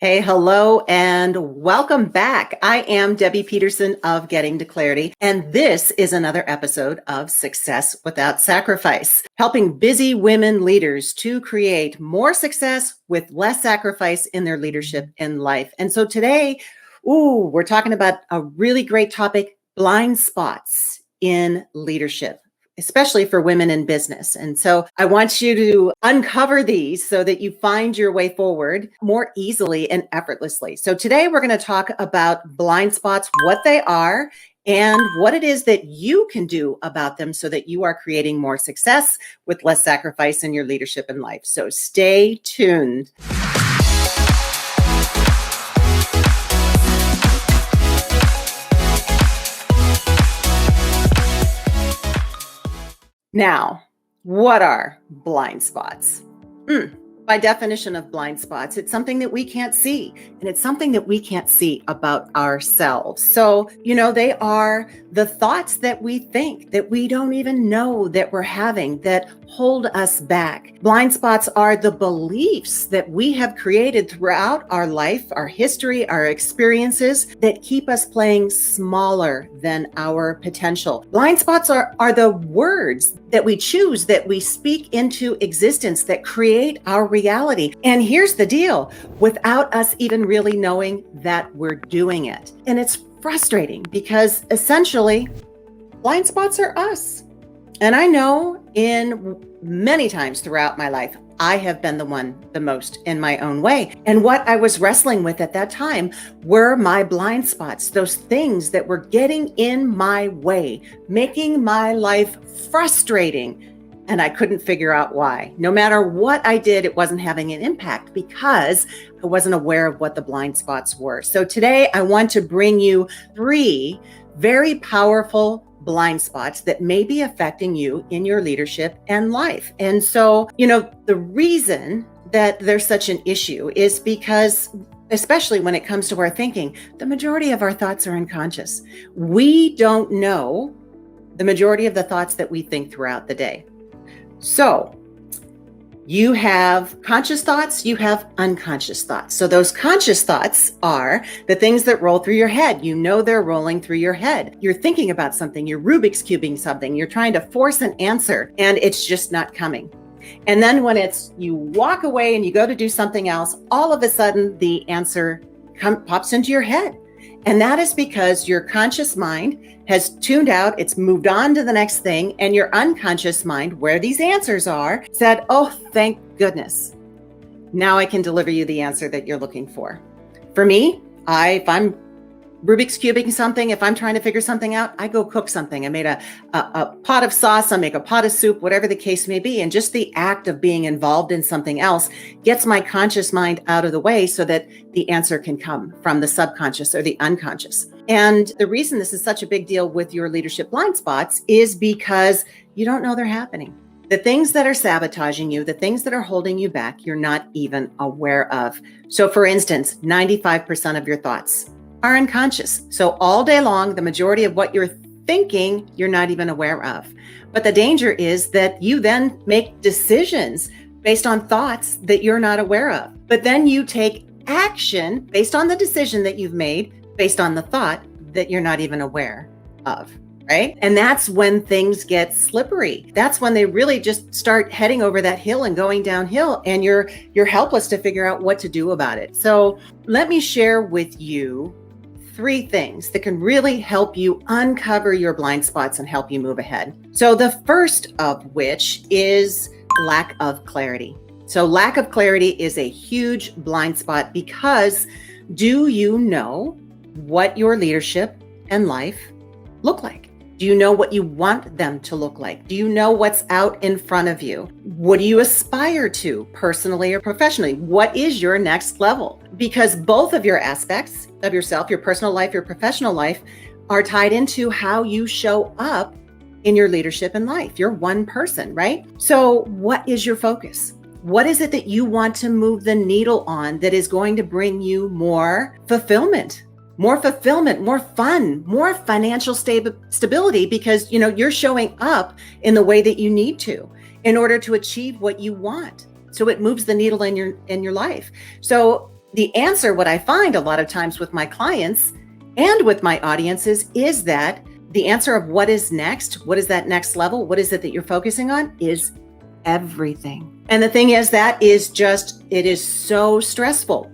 Hey, hello, and welcome back. I am Debbie Peterson of Getting to Clarity, and this is another episode of Success Without Sacrifice, helping busy women leaders to create more success with less sacrifice in their leadership and life. And so today, we're talking about a really great topic, blind spots in leadership, especially for women in business. And so I want you to uncover these so that you find your way forward more easily and effortlessly. So today we're going to talk about blind spots, what they are, and what it is that you can do about them so that you are creating more success with less sacrifice in your leadership and life. So stay tuned. Now, what are blind spots? By definition of blind spots, it's something that we can't see, and it's something that we can't see about ourselves. So, they are the thoughts that we think that we don't even know that we're having that hold us back. Blind spots are the beliefs that we have created throughout our life, our history, our experiences that keep us playing smaller than our potential. Blind spots are the words that we choose, that we speak into existence, that create our reality. And here's the deal, without us even really knowing that we're doing it. And it's frustrating because essentially blind spots are us. And I know in many times throughout my life, I have been the one the most in my own way. And what I was wrestling with at that time were my blind spots, those things that were getting in my way, making my life frustrating. And I couldn't figure out why. No matter what I did, it wasn't having an impact because I wasn't aware of what the blind spots were. So today I want to bring you 3 very powerful blind spots that may be affecting you in your leadership and life. And so, the reason that there's such an issue is because, especially when it comes to our thinking, the majority of our thoughts are unconscious. We don't know the majority of the thoughts that we think throughout the day. So you have conscious thoughts, you have unconscious thoughts. So those conscious thoughts are the things that roll through your head. They're rolling through your head. You're thinking about something, you're Rubik's cubing something, you're trying to force an answer, and it's just not coming. And then when you walk away and you go to do something else, all of a sudden the answer pops into your head. And that is because your conscious mind has tuned out, it's moved on to the next thing, and your unconscious mind, where these answers are, said, oh, thank goodness. Now I can deliver you the answer that you're looking for. For me, if I'm Rubik's cubing something, if I'm trying to figure something out, I go cook something. I made a pot of sauce, I make a pot of soup, whatever the case may be. And just the act of being involved in something else gets my conscious mind out of the way so that the answer can come from the subconscious or the unconscious. And the reason this is such a big deal with your leadership blind spots is because you don't know they're happening. The things that are sabotaging you, the things that are holding you back, you're not even aware of. So for instance, 95% of your thoughts are unconscious. So all day long, the majority of what you're thinking, you're not even aware of. But the danger is that you then make decisions based on thoughts that you're not aware of. But then you take action based on the decision that you've made, based on the thought that you're not even aware of. Right? And that's when things get slippery. That's when they really just start heading over that hill and going downhill, and you're helpless to figure out what to do about it. So let me share with you 3 things that can really help you uncover your blind spots and help you move ahead. So the first of which is lack of clarity. So lack of clarity is a huge blind spot because do you know what your leadership and life look like? Do you know what you want them to look like? Do you know what's out in front of you? What do you aspire to personally or professionally? What is your next level? Because both of your aspects of yourself, your personal life, your professional life, are tied into how you show up in your leadership and life. You're one person, right? So what is your focus? What is it that you want to move the needle on that is going to bring you more fulfillment, more fun, more financial stability, because you're showing up in the way that you need to in order to achieve what you want. So it moves the needle in your life. So the answer, what I find a lot of times with my clients and with my audiences, is that the answer of what is next, what is that next level, what is it that you're focusing on, is everything. And the thing is, that is just, it is so stressful.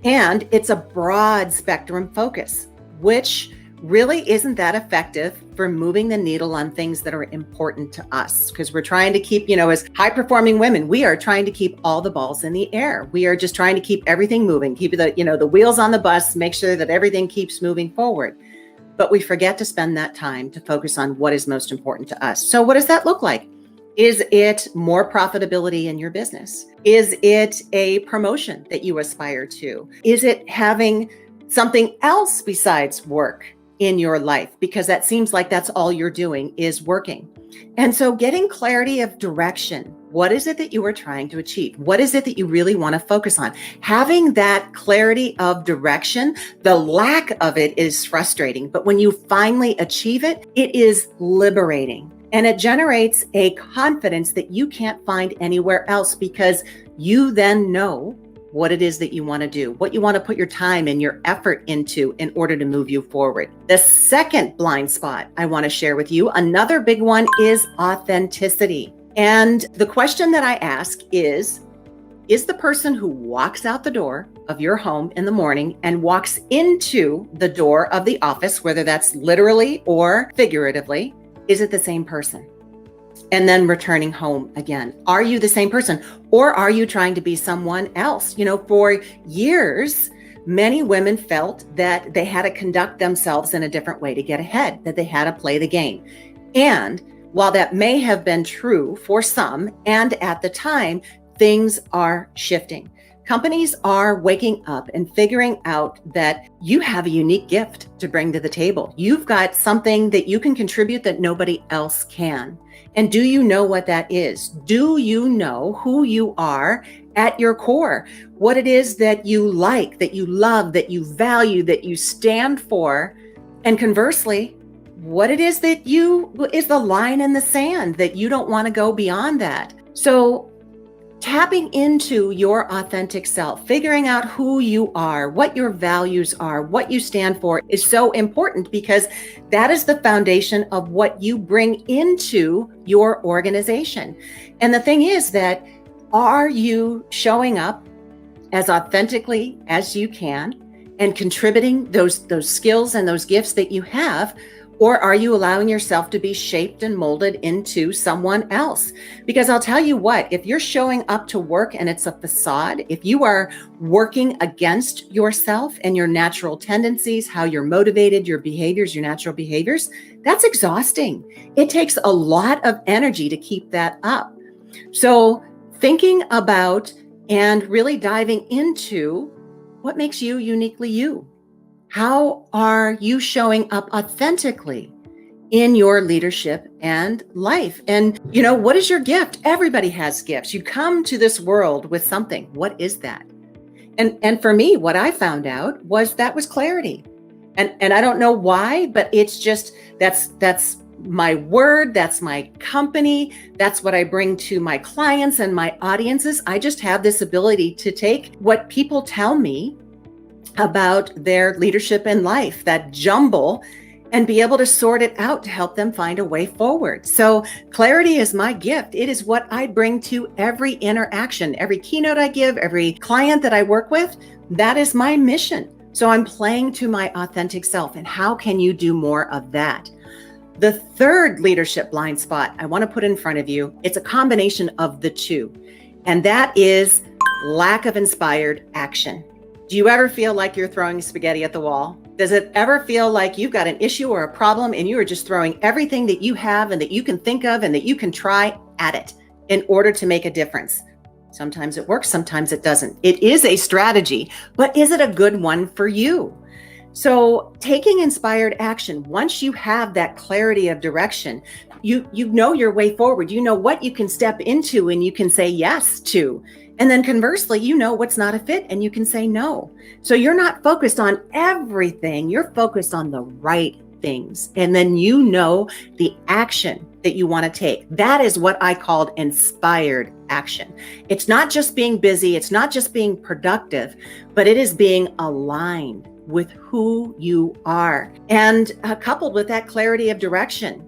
And it's a broad spectrum focus, which really isn't that effective for moving the needle on things that are important to us. Because we're trying to keep, as high performing women, we are trying to keep all the balls in the air. We are just trying to keep everything moving, keep the wheels on the bus, make sure that everything keeps moving forward. But we forget to spend that time to focus on what is most important to us. So what does that look like? Is it more profitability in your business? Is it a promotion that you aspire to? Is it having something else besides work in your life? Because that seems like that's all you're doing is working. And so getting clarity of direction. What is it that you are trying to achieve? What is it that you really want to focus on? Having that clarity of direction, the lack of it is frustrating. But when you finally achieve it, it is liberating. And it generates a confidence that you can't find anywhere else, because you then know what it is that you want to do, what you want to put your time and your effort into in order to move you forward. The second blind spot I want to share with you, another big one, is authenticity. And the question that I ask is the person who walks out the door of your home in the morning and walks into the door of the office, whether that's literally or figuratively, is it the same person? And then returning home again. Are you the same person, or are you trying to be someone else? For years, many women felt that they had to conduct themselves in a different way to get ahead, that they had to play the game. And while that may have been true for some, and at the time, things are shifting. Companies are waking up and figuring out that you have a unique gift to bring to the table. You've got something that you can contribute that nobody else can. And do you know what that is? Do you know who you are at your core? What it is that you like, that you love, that you value, that you stand for? And conversely, what it is that is the line in the sand that you don't want to go beyond that. So tapping into your authentic self, figuring out who you are, what your values are, what you stand for, is so important, because that is the foundation of what you bring into your organization. And the thing is that, are you showing up as authentically as you can and contributing those skills and those gifts that you have? Or are you allowing yourself to be shaped and molded into someone else? Because I'll tell you what, if you're showing up to work and it's a facade, if you are working against yourself and your natural tendencies, how you're motivated, your behaviors, your natural behaviors, that's exhausting. It takes a lot of energy to keep that up. So thinking about and really diving into what makes you uniquely you. How are you showing up authentically in your leadership and life? And, what is your gift? Everybody has gifts. You come to this world with something. What is that? And for me, what I found out was clarity. And I don't know why, but it's just, that's my word. That's my company. That's what I bring to my clients and my audiences. I just have this ability to take what people tell me about their leadership in life, that jumble, and be able to sort it out to help them find a way forward. So clarity is my gift. It is what I bring to every interaction, every keynote I give, every client that I work with. That is my mission. So I'm playing to my authentic self. And how can you do more of that? The third leadership blind spot I want to put in front of you, it's a combination of the two, and that is lack of inspired action. Do you ever feel like you're throwing spaghetti at the wall? Does it ever feel like you've got an issue or a problem and you are just throwing everything that you have and that you can think of and that you can try at it in order to make a difference? Sometimes it works, sometimes it doesn't. It is a strategy, but is it a good one for you? So taking inspired action, once you have that clarity of direction, you know your way forward. You know what you can step into and you can say yes to. And then conversely, you know what's not a fit and you can say no. So you're not focused on everything. You're focused on the right things. And then you know the action that you want to take. That is what I called inspired action. It's not just being busy, it's not just being productive, but it is being aligned with who you are. And coupled with that clarity of direction.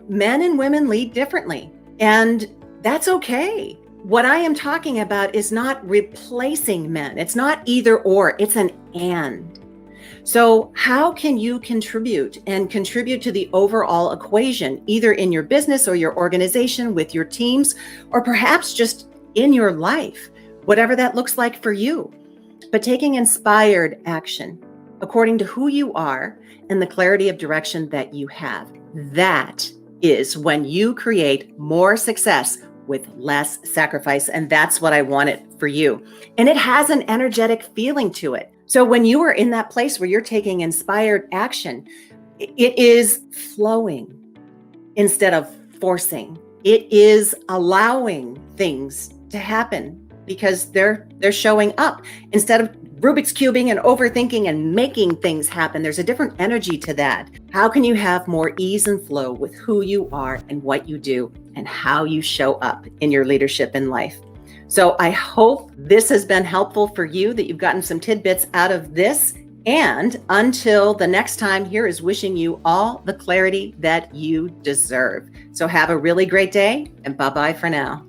Men and women lead differently, and that's okay. What I am talking about is not replacing men. It's not either or, it's an and. So how can you contribute to the overall equation, either in your business or your organization, with your teams, or perhaps just in your life, whatever that looks like for you? But taking inspired action according to who you are and the clarity of direction that you have, that is when you create more success with less sacrifice. And that's what I wanted for you. And it has an energetic feeling to it. So when you are in that place where you're taking inspired action, it is flowing instead of forcing. It is allowing things to happen because they're showing up instead of Rubik's cubing and overthinking and making things happen. There's a different energy to that. How can you have more ease and flow with who you are and what you do and how you show up in your leadership in life? So I hope this has been helpful for you, that you've gotten some tidbits out of this. And until the next time, here is wishing you all the clarity that you deserve. So have a really great day, and bye-bye for now.